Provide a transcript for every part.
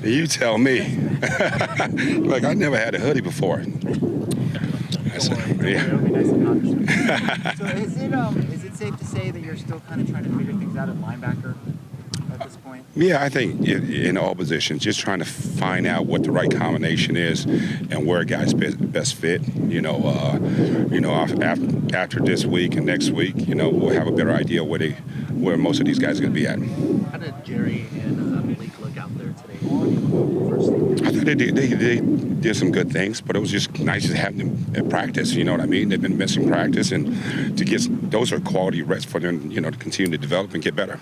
You tell me. Like, I never had a hoodie before. It'll be nice and hot. So is it safe to say that you're still kind of trying to figure things out at linebacker at this point? Yeah, I think in all positions, just trying to find out what the right combination is and where a guy's best fit. After this week and next week, we'll have a better idea where most of these guys are going to be at. How did Jerry and Malik look out there today? First I thought they did some good things, but it was just nice to have them at practice. You know what I mean? They've been missing practice, and those are quality reps for them, to continue to develop and get better.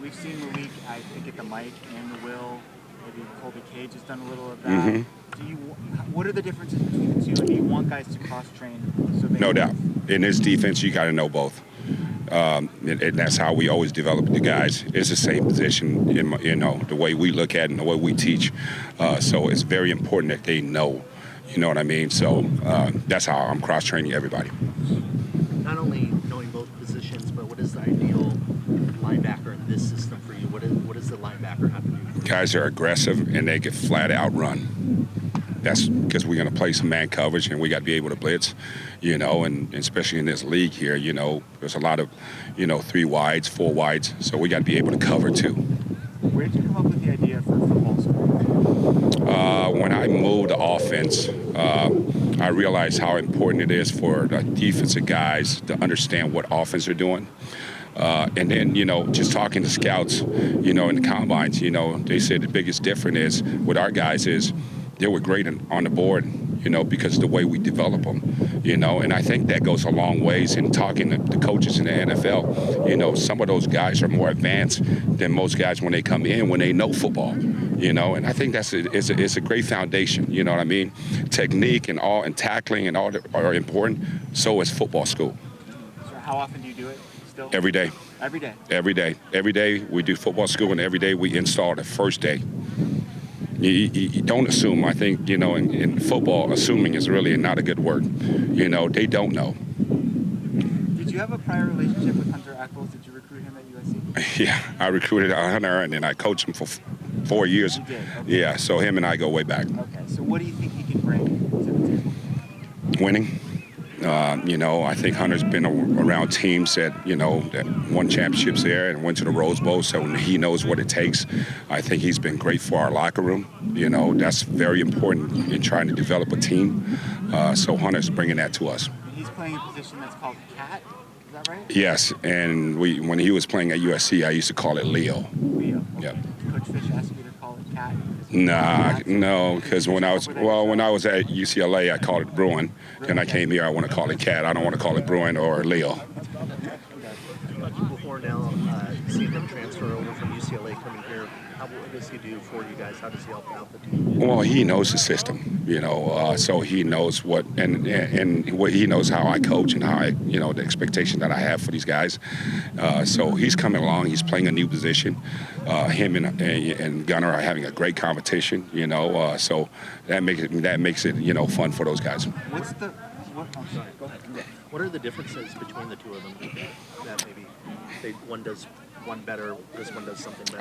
We've seen Malik, I think, at the Mike and the Will. Maybe Colby Cage has done a little of that. Mm-hmm. What are the differences between the two? And do you want guys to cross-train? No doubt. In this defense, you got to know both. And that's how we always develop the guys. It's the same position, the way we look at it and the way we teach. So it's very important that they know, you know what I mean? So that's how I'm cross-training everybody. Not only knowing both positions, but what is the ideal linebacker in this system for you? What does the linebacker have to do? Guys are aggressive and they get flat out run. That's because we're going to play some man coverage and we got to be able to blitz, and especially in this league here, there's a lot of, 3 wides, 4 wides, so we got to be able to cover too. Where did you come up with the idea for football school? When I moved the offense, I realized how important it is for the defensive guys to understand what offense they're doing. And then, just talking to scouts, in the combines, they said the biggest difference is with our guys is they were great on the board, because of the way we develop them, and I think that goes a long ways in talking to the coaches in the NFL. Some of those guys are more advanced than most guys when they come in, when they know football, and I think it's a great foundation, you know what I mean? Technique and tackling and all that are important, so is football school. So how often do you do it still? Every day. Every day? Every day. Every day we do football school, and every day we install the first day. You don't assume. I think, in football, assuming is really not a good word. They don't know. Did you have a prior relationship with Hunter Echols? Did you recruit him at USC? Yeah, I recruited Hunter, and then I coached him for 4 years. You did? Okay. Yeah, so him and I go way back. Okay, so what do you think he can bring to the table? Winning. I think Hunter's been around teams that won championships there and went to the Rose Bowl, so he knows what it takes. I think he's been great for our locker room. That's very important in trying to develop a team. So Hunter's bringing that to us. He's playing a position that's called cat, is that right? Yes, and when he was playing at USC, I used to call it Leo. Leo. Okay. Yep. Did Coach Fish ask you to call it cat? No, because when I was at UCLA, I called it Bruin. Then I came here, I want to call it Cat. I don't want to call it Bruin or Leo. Before now, seeing him transfer over from UCLA coming here, what does he do for you guys? How does he help out the team? Well, he knows the system, so he knows what and he knows how I coach and how the expectation that I have for these guys. So he's coming along. He's playing a new position. Him and Gunnar are having a great competition, so that makes it fun for those guys. I'm sorry, go ahead. What are the differences between the two of them that maybe one does one better, this one does something better?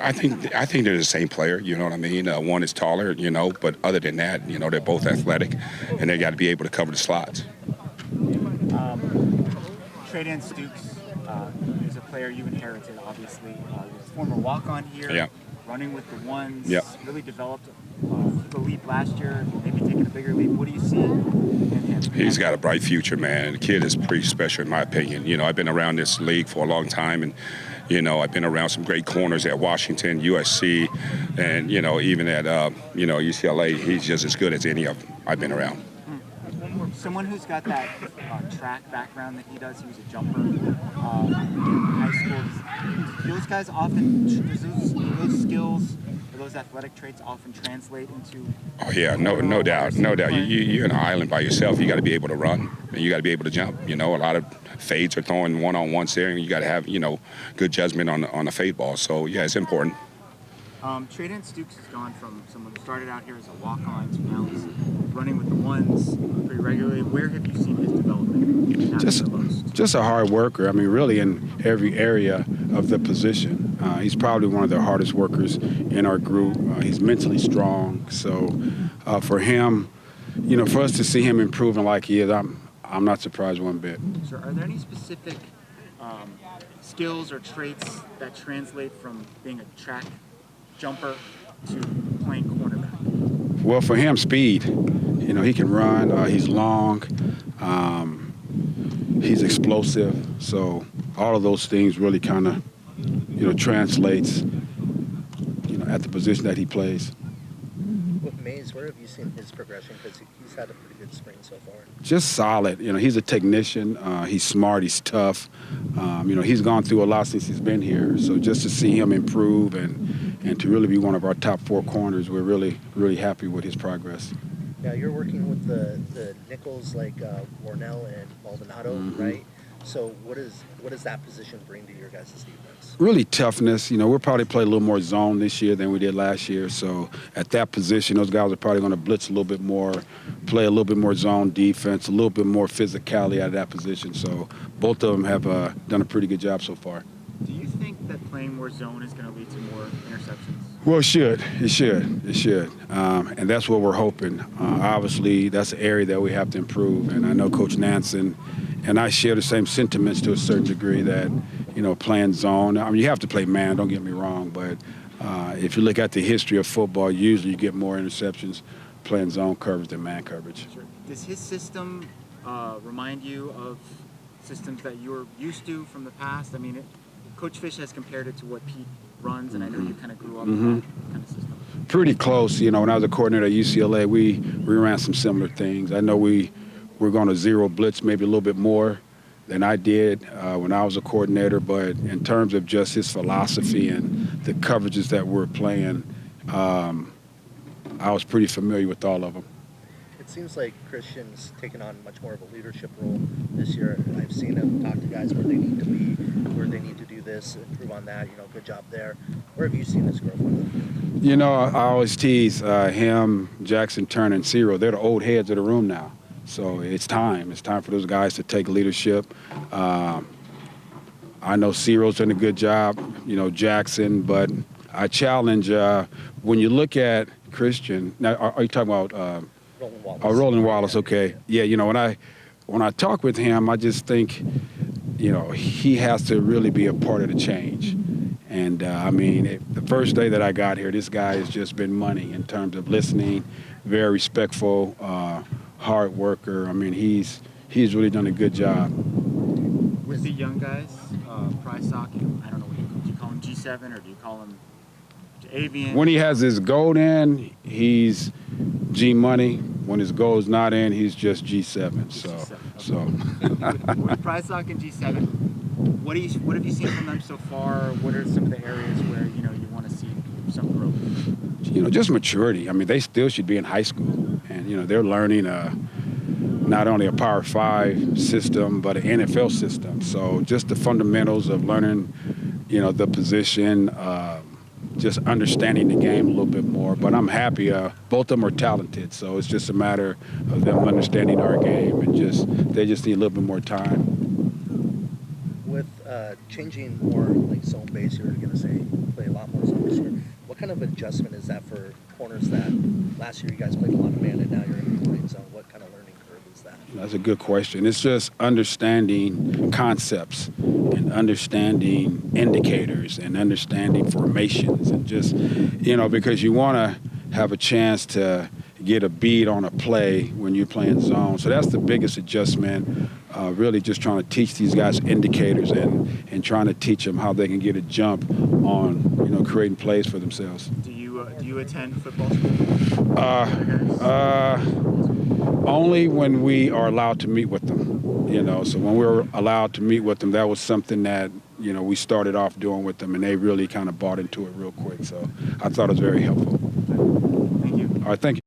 I think they're the same player, you know what I mean? One is taller, but other than that, they're both athletic, and they got to be able to cover the slots. Trayden Stukes is a player you inherited, obviously. He was a former walk-on here, yeah. Running with the ones, yeah. Really developed the leap last year, maybe taking a bigger leap. What do you see in him? He's got a bright future, man. The kid is pretty special in my opinion. I've been around this league for a long time, and I've been around some great corners at Washington, USC, and even at UCLA. He's just as good as any of them I've been around. Someone who's got that track background that he does, he was a jumper in high school. Those guys often, those skills, or those athletic traits often translate into... Oh, yeah, no doubt. You're in an island by yourself. You got to be able to run, and you got to be able to jump. A lot of fades are throwing one-on-ones there, and you got to have, good judgment on the fade ball. So, yeah, it's important. Trayden Stukes has gone from someone who started out here as a walk-on to now he's running with the ones pretty regularly. Where have you seen his development? Just a hard worker. I mean, really in every area of the position. He's probably one of the hardest workers in our group. He's mentally strong. So for him, for us to see him improving like he is, I'm not surprised one bit. So are there any specific skills or traits that translate from being a track jumper to playing cornerback? Well, for him, speed. He can run. He's long. He's explosive. So all of those things really kind of, translates, at the position that he plays. With Mays, where have you seen his progression? Because he's had a pretty good spring so far. Just solid. He's a technician. He's smart. He's tough. He's gone through a lot since he's been here. So just to see him improve and to really be one of our top 4 corners, we're really, really happy with his progress. Yeah, you're working with the nickels like Warnell and Maldonado, right? So what does that position bring to your guys' defense? Really toughness. We'll probably play a little more zone this year than we did last year. So at that position, those guys are probably going to blitz a little bit more, play a little bit more zone defense, a little bit more physicality out of that position. So both of them have done a pretty good job so far. Do you think that playing more zone is going to lead to more interceptions? Well, it should. It should. And that's what we're hoping. Obviously, that's an area that we have to improve. And I know Coach Nansen and I share the same sentiments to a certain degree that, playing zone. You have to play man, don't get me wrong. But if you look at the history of football, usually you get more interceptions playing zone coverage than man coverage. Sure. Does his system remind you of systems that you were used to from the past? Coach Fish has compared it to what Pete runs, and I know you kind of grew up with that kind of system. Pretty close. When I was a coordinator at UCLA, we ran some similar things. I know we're going to zero blitz maybe a little bit more than I did when I was a coordinator, but in terms of just his philosophy and the coverages that we're playing, I was pretty familiar with all of them. It seems like Christian's taken on much more of a leadership role this year. I've seen him talk to guys where they need to be, where they need to do this, improve on that. Good job there. Where have you seen this growth from? I always tease him, Jackson, Turner, and Ciro. They're the old heads of the room now. So it's time. It's time for those guys to take leadership. I know Ciro's done a good job, Jackson, but I challenge when you look at Christian. Now, are you talking about Roland Wallace? Roland Wallace, okay. Yeah, when I talk with him, I just think, he has to really be a part of the change. And, the first day that I got here, this guy has just been money in terms of listening, very respectful, hard worker. he's really done a good job. With the young guys, Prysock, I don't know, do you call him G7 or do you call him Avian? When he has his gold in, he's G Money. When his gold's not in, he's just G7. So. With Prysock and G7, what have you seen from them so far? What are some of the areas where you want to see some growth? Just maturity. They still should be in high school, and they're learning not only a Power 5 system but an NFL system. So just the fundamentals of learning, the position. Just understanding the game a little bit more. But I'm happy. Both of them are talented, so it's just a matter of them understanding our game, and they just need a little bit more time. With changing more like zone base, you're going to say play a lot more zone this year. What kind of adjustment is that for corners that last year you guys played a lot of man and now you're going to be playing zone? What kind of learning curve is that? That's a good question. It's just understanding concepts and understanding indicators and understanding formations and just, because you want to have a chance to get a beat on a play when you're playing zone. So that's the biggest adjustment, really just trying to teach these guys indicators and trying to teach them how they can get a jump on, creating plays for themselves. Do you attend football school? Only when we are allowed to meet with them, So when we were allowed to meet with them, that was something that, we started off doing with them, and they really kind of bought into it real quick. So I thought it was very helpful. Thank you. All right, thank you.